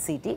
CT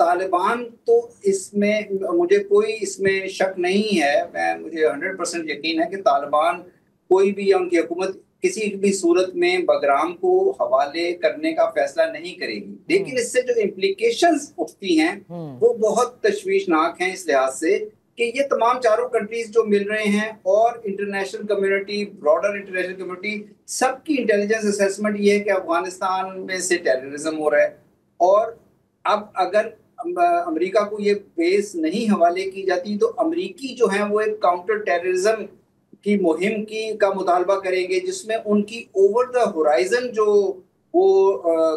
Taliban تو اس میں مجھے کوئی اس میں شک نہیں ہے، مجھے 100% یقین ہے کہ طالبان کوئی بھی یا ان کی حکومت کسی بھی صورت میں بگرام کو حوالے کرنے کا فیصلہ نہیں کرے گی، لیکن اس سے جو امپلیکیشنز اٹھتی ہیں وہ بہت تشویشناک ہیں اس لحاظ سے کہ یہ تمام چاروں کنٹریز جو مل رہے ہیں اور international community, broader international community, سب کی انٹیلیجنس اسیسمنٹ یہ ہے کہ افغانستان میں سے ٹیررزم ہو رہا ہے، اور اب اگر امریکہ کو یہ بیس نہیں حوالے کی جاتی تو امریکی جو ہیں وہ ایک کاؤنٹر ٹیررزم کی مہم کا مطالبہ کریں گے، جس میں ان کی اوور دا ہورائزن جو وہ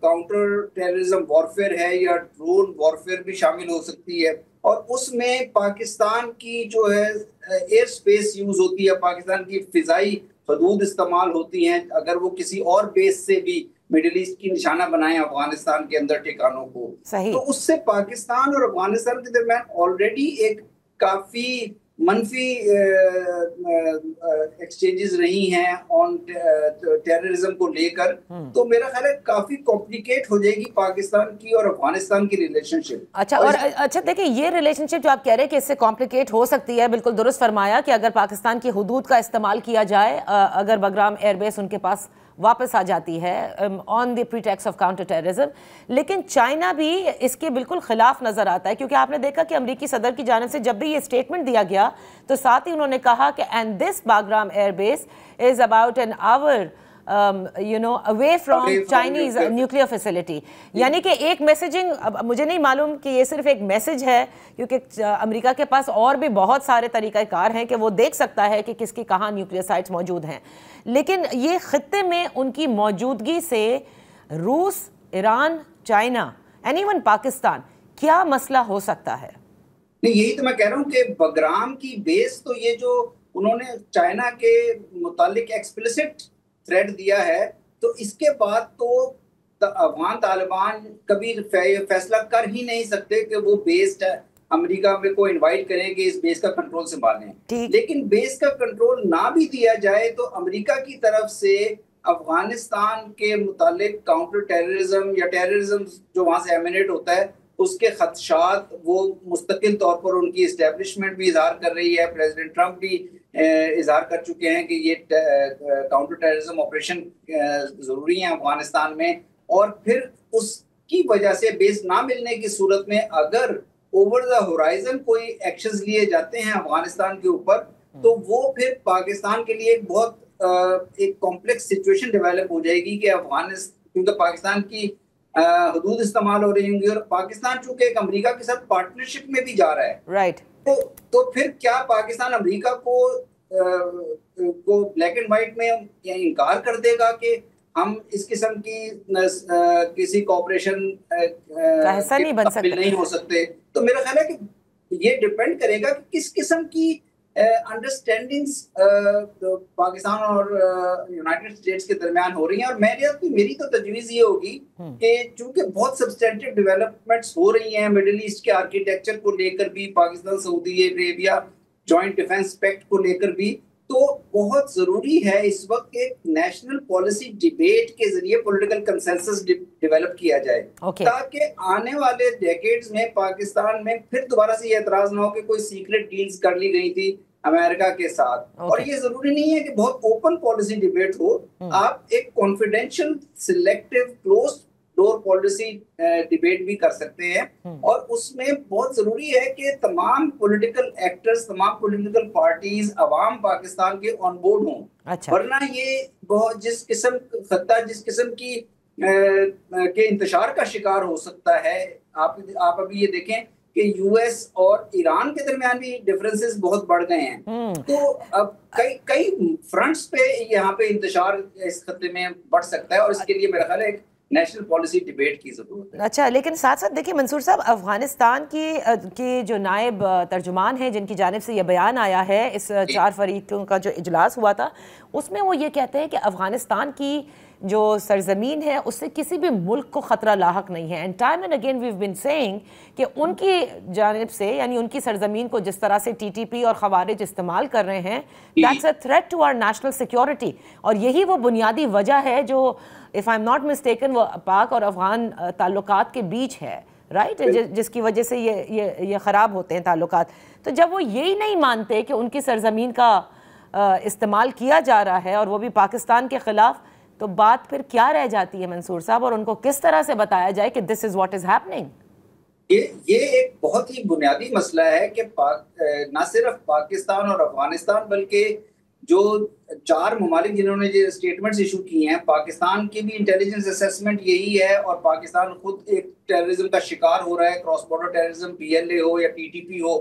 کاؤنٹر ٹیررزم وارفیئر ہے یا ڈرون وارفیئر بھی شامل ہو سکتی ہے، اور اس میں پاکستان کی جو ہے ایئر سپیس یوز ہوتی ہے، پاکستان کی فضائی حدود استعمال ہوتی ہیں، اگر وہ کسی اور بیس سے بھی مڈل ایسٹ کی نشانہ بنائیں افغانستان کے اندر ٹھکانوں کو، تو اس سے پاکستان اور افغانستان کے درمیان آلریڈی ایک کافی منفی ایکسچینجز رہی ہیں آن ٹیررزم کو لے کر، تو میرا خیال ہے کافی کمپلیکیٹ ہو جائے گی پاکستان کی اور افغانستان کی ریلیشن شپ۔ اچھا دیکھیں، یہ ریلیشن شپ جو آپ کہہ رہے ہیں کہ اس سے کمپلیکیٹ ہو سکتی ہے، بالکل درست فرمایا کہ اگر پاکستان کی حدود کا استعمال کیا جائے، اگر بگرام ایئر بیس ان کے پاس واپس آ جاتی ہے آن دی پریٹیکسٹ آف کاؤنٹر ٹیررزم، لیکن چائنا بھی اس کے بالکل خلاف نظر آتا ہے، کیونکہ آپ نے دیکھا کہ امریکی صدر کی جانب سے جب بھی یہ سٹیٹمنٹ دیا گیا تو ساتھ ہی انہوں نے کہا کہ and this Bagram air base is about an hour away from Chinese nuclear facility، یعنی کہ ایک میسیجنگ، مجھے نہیں معلوم کہ یہ صرف ایک میسیج ہے، کیونکہ امریکہ کے پاس اور بھی بہت سارے طریقہ کار ہیں کہ وہ دیکھ سکتا ہے کہ کس کی کہاں نیوکلیئر سائٹس موجود ہیں، لیکن یہ خطے میں ان کی موجودگی سے روس، Iran, China and even Pakistan کیا مسئلہ ہو سکتا ہے؟ نہیں، یہی تو میں کہہ رہا ہوں کہ بگرام کی بیس تو یہ جو انہوں نے چائنا کے متعلق ایکسپلسٹ تھریٹ دیا ہے، تو اس کے بعد تو افغان طالبان کبھی فیصلہ کر ہی نہیں سکتے کہ وہ بیس امریکہ میں کو انوائٹ کریں کہ اس بیس کا کنٹرول سنبھالیں، لیکن بیس کا کنٹرول نہ بھی دیا جائے تو امریکہ کی طرف سے افغانستان کے متعلق کاؤنٹر ٹیررزم یا ٹیررزم جو وہاں سے ایمینیٹ ہوتا ہے اس کے خدشات وہ مستقل طور پر ان کی اسٹیبلشمنٹ بھی اظہار کر رہی ہے، پریزیڈنٹ ٹرمپ بھی اظہار کر چکے ہیں کہ یہ کاؤنٹر ٹیررزم آپریشن ضروری ہیں افغانستان میں، اور پھر اس کی وجہ سے بیس نہ ملنے کی صورت میں اگر اوور دا ہورائزن کوئی ایکشنز لیے جاتے ہیں افغانستان کے اوپر تو وہ پھر پاکستان کے لیے ایک بہت ایک کمپلیکس سچویشن ڈیولپ ہو جائے گی کہ کیونکہ پاکستان کی حدود استعمال ہو رہی ہوں گی اور پاکستان چونکہ ایک امریکہ کے ساتھ پارٹنرشپ میں بھی جا رہا ہے، رائٹ، تو پھر کیا پاکستان امریکہ کو بلیک اینڈ وائٹ میں انکار کر دے گا کہ ہم اس قسم کی کسی کوآپریشن کا حصہ نہیں ہو سکتے؟ تو میرا خیال ہے کہ یہ ڈیپینڈ کرے گا کہ کس قسم کی انڈرسٹینڈنگز پاکستان اور یونائٹڈ اسٹیٹس کے درمیان ہو رہی ہیں، اور میری تو تجویز یہ ہوگی کہ چونکہ بہت سبسٹینٹیو ڈیولپمنٹس ہو رہی ہیں مڈل ایسٹ کے آرکیٹیکچر کو لے کر بھی، پاکستان سعودی عربیہ جوائنٹ ڈیفنس پیکٹ کو لے کر بھی، تو بہت ضروری ہے اس وقت ایک نیشنل پالیسی ڈیبیٹ کے ذریعے پولیٹیکل کنسنسس ڈیولپ کیا جائے تاکہ آنے والے ڈیکیڈز میں پاکستان میں پھر دوبارہ سے یہ اعتراض نہ ہو کہ کوئی سیکرٹ ڈیلز کر لی گئی تھی امریکہ کے ساتھ، اور یہ ضروری نہیں ہے کہ بہت اوپن پالیسی ڈیبیٹ ہو، آپ ایک confidential selective close door policy debate بھی کر سکتے ہیں، اور اس میں بہت ضروری ہے کہ تمام پولیٹیکل ایکٹرز، تمام پولیٹیکل پارٹیز، عوام پاکستان کے آن بورڈ ہوں، ورنہ یہ بہت جس قسم کی کے انتشار کا شکار ہو سکتا ہے۔ آپ ابھی یہ دیکھیں کہ یو ایس اور ایران کے درمیان بھی ڈفرینسز بہت بڑھ گئے ہیں، تو اب کئی فرنٹس پہ یہاں پہ انتشار اس خطے میں بڑھ سکتا ہے، اور اس کے لیے میرا خیال ہے ایک نیشنل پالیسی ڈیبیٹ کی ضرورت ہے۔ اچھا، لیکن ساتھ ساتھ دیکھیں منصور صاحب، افغانستان کی جو نائب ترجمان ہیں جن کی جانب سے یہ بیان آیا ہے اس 4 فریقوں کا جو اجلاس ہوا تھا، اس میں وہ یہ کہتے ہیں کہ افغانستان کی جو سرزمین ہے اس سے کسی بھی ملک کو خطرہ لاحق نہیں ہے، and time and again we've been seeing کہ ان کی جانب سے، یعنی ان کی سرزمین کو جس طرح سے ٹی ٹی پی اور خوارج استعمال کر رہے ہیں، that's a threat to our national security, اور یہی وہ بنیادی وجہ ہے جو if I'm not mistaken وہ پاک اور افغان تعلقات کے بیچ ہے۔ رائٹ، جس کی وجہ سے یہ خراب ہوتے ہیں تعلقات. تو جب وہ یہی نہیں مانتے کہ ان کی سرزمین کا استعمال کیا جا رہا ہے اور وہ بھی پاکستان کے خلاف, تو بات پھر کیا رہ جاتی ہے منصور صاحب, اور ان کو کس طرح سے بتایا جائے کہ دس از واٹ از ہیپننگ؟ یہ ایک بہت ہی بنیادی مسئلہ ہے کہ نہ صرف پاکستان اور افغانستان بلکہ جو 4 ممالک جنہوں نے یہ اسٹیٹمنٹس ایشو کی ہیں, پاکستان کی بھی انٹیلیجنس اسیسمنٹ یہی ہے, اور پاکستان خود ایک ٹیررزم کا شکار ہو رہا ہے, کراس بارڈر ٹیررزم, PLA ہو یا TTP ہو.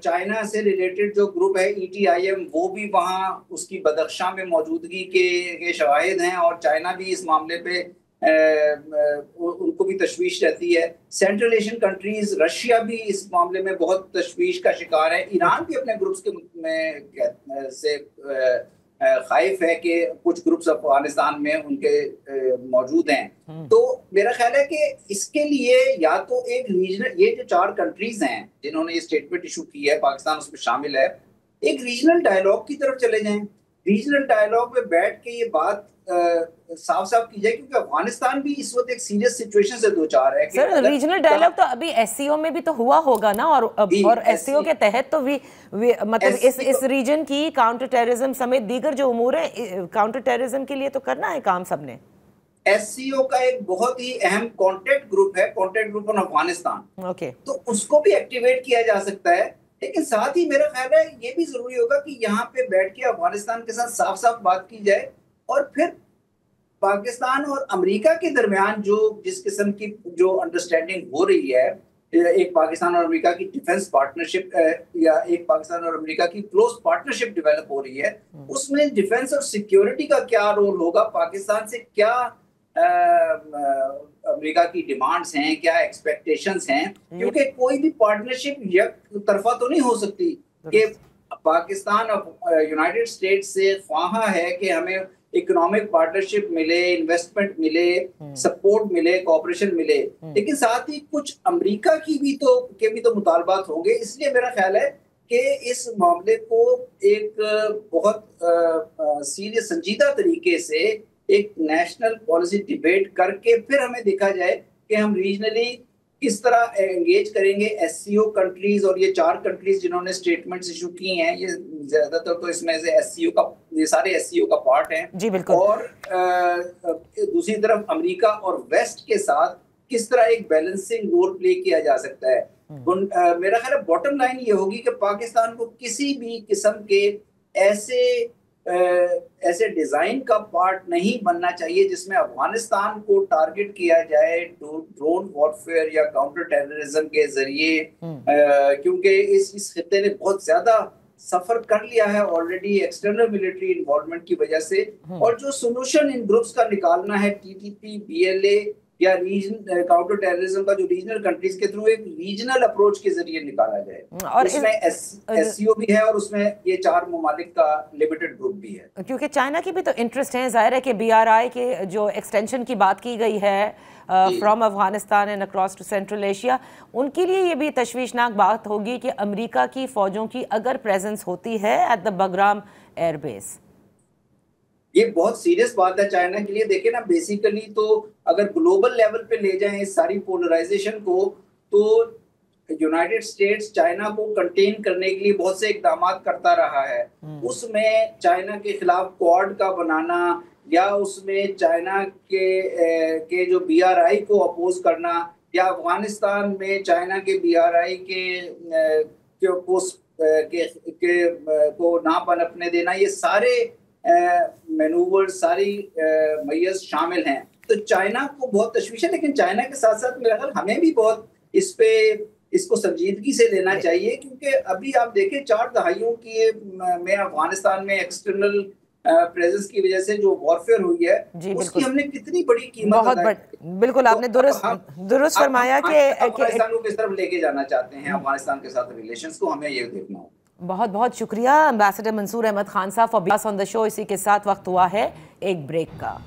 چائنا سے ریلیٹڈ جو گروپ ہے ETIM, وہ بھی وہاں اس کی بدخشاں میں موجودگی کے شواہد ہیں, اور چائنا بھی اس معاملے پہ ان کو بھی تشویش رہتی ہے. سینٹرل ایشین کنٹریز, رشیا بھی اس معاملے میں بہت تشویش کا شکار ہے. ایران بھی اپنے گروپس میں سے خائف ہے کہ کچھ گروپس افغانستان میں ان کے موجود ہیں. تو میرا خیال ہے کہ اس کے لیے یا تو ایک ریجنل, یہ جو 4 کنٹریز ہیں جنہوں نے یہ اسٹیٹمنٹ ایشو کی ہے, پاکستان اس میں شامل ہے, ایک ریجنل ڈائیلاگ کی طرف چلے جائیں. ریجنل ڈائیلاگ میں بیٹھ کے یہ بات صاف صاف کی جائے, کیونکہ افغانستان بھی اس وقت ایک سیریس سچویشن سے دوچار ہے. سر ریجنل ڈائیلاگ تو ابھی SCO میں بھی تو ہوا ہوگا نا, اور SCO کے تحت تو مطلب اس ریجن کی کاؤنٹر ٹیررزم سمیت دیگر جو امور ہیں, کاؤنٹر ٹیررزم کے لیے تو کرنا ہے کام سب نے. SCO کا ایک بہت ہی اہم کانٹیکٹ گروپ ہے, کانٹیکٹ گروپ آن افغانستان, تو اس کو بھی ایکٹیویٹ کیا جا سکتا ہے. لیکن ساتھ ہی میرا خیال ہے یہ بھی ضروری ہوگا کہ یہاں پہ بیٹھ کے افغانستان کے ساتھ صاف صاف بات کی جائے, اور پھر پاکستان اور امریکہ کے درمیان جس قسم کی جو انڈرسٹینڈنگ ہو رہی ہے, ایک پاکستان اور امریکہ کی ڈیفنس پارٹنرشپ یا ایک پاکستان اور امریکہ کی کلوز پارٹنرشپ ڈیولپ ہو رہی ہے, اس میں ڈیفنس اور سیکیورٹی کا کیا رول ہوگا, پاکستان سے کیا امریکہ کی ڈیمانڈز ہیں, کیا ایکسپیکٹیشنز ہیں, کیونکہ کوئی بھی پارٹنرشپ یک طرفہ تو نہیں ہو سکتی کہ پاکستان یونائٹڈ اسٹیٹس سے خواہاں ہے کہ ہمیں اکنامک پارٹنرشپ ملے, انویسٹمنٹ ملے, سپورٹ ملے, کوآپریشن ملے, لیکن ساتھ ہی کچھ امریکہ کی بھی تو مطالبات ہوں گے. اس لیے میرا خیال ہے کہ اس معاملے کو ایک بہت سیریس سنجیدہ طریقے سے ایک نیشنل پالیسی ڈیبیٹ کر کے پھر ہمیں دیکھا جائے کہ ہم ریجنلی کس طرح انگیج کریں گے. SCO کنٹریز اور یہ 4 کنٹریز جنہوں نے اسٹیٹمنٹس ایشو کی ہیں, یہ زیادہ تر تو اس میں سے یہ سارے SCO کا پارٹ ہیں. جی بالکل. اور دوسری طرف امریکہ اور ویسٹ کے ساتھ کس طرح ایک بیلنسنگ رول پلے کیا جا سکتا ہے. میرا خیال ہے باٹم لائن یہ ہوگی کہ پاکستان کو کسی بھی قسم کے ایسے ڈیزائن کا پارٹ نہیں بننا چاہیے جس میں افغانستان کو ٹارگٹ کیا جائے ڈرون وارفیئر یا کاؤنٹر ٹیررزم کے ذریعے, کیونکہ اس خطے نے بہت زیادہ سفر کر لیا ہے آلریڈی ایکسٹرنل ملٹری انوالومنٹ کی وجہ سے, اور جو سولوشن ان گروپس کا نکالنا ہے TTP, BLA یا ریجن کاؤنٹر ٹیررزم کا, جو ریجنل کنٹریز کے تھرو ایک ریجنل اپروچ کے ذریعے نکالا جائے, اور اس میں SCO بھی ہے اور اس میں یہ 4 ممالک کا لمیٹڈ گروپ بھی ہے. کیونکہ چائنا کی بھی تو انٹرسٹ ہے, ظاہر ہے کہ BRI کے جو ایکسٹینشن کی بات کی گئی ہے from Afghanistan and across to central Asia, ان کے لیے یہ بھی تشویشناک بات ہوگی کہ امریکہ کی فوجوں کی اگر پریزنس ہوتی ہے at the Bagram air base. یہ بہت سیریس بات ہے چائنا کے لیے. دیکھیں نا, بیسیکلی تو اگر گلوبل لیول پہ لے جائیں اس ساری پولرائزیشن کو, تو یونائٹڈ اسٹیٹس چائنا کو کنٹین کرنے کے لیے بہت سے اقدامات کرتا رہا ہے. اس میں چائنا کے خلاف کوڈ کا بنانا, یا اس میں چائنا کے جو BRI کو اپوز کرنا, یا افغانستان میں چائنا کے BRI کو نہ پنپنے دینا, یہ سارے مینوور, ساری میز شامل ہیں. تو چائنا کو بہت تشویش ہے, لیکن چائنا کے ساتھ ساتھ میرا خیال ہمیں بھی بہت اس کو سنجیدگی سے لینا چاہیے, کیونکہ ابھی آپ دیکھیں 4 دہائیوں کی میں افغانستان میں ایکسٹرنل پریزنس کی وجہ سے جو وارفیئر ہوئی ہے, اس کی ہم نے کتنی بڑی قیمت ادا کی. بالکل آپ نے درست فرمایا کہ افغانستان کو کس طرف لے کے جانا چاہتے ہیں, افغانستان کے ساتھ ریلیشنز کو ہمیں یہ دیکھنا ہوگا. بہت بہت شکریہ امبیسڈر منصور احمد خان صاحب فار بیئنگ آن دا شو. اسی کے ساتھ وقت ہوا ہے ایک بریک کا.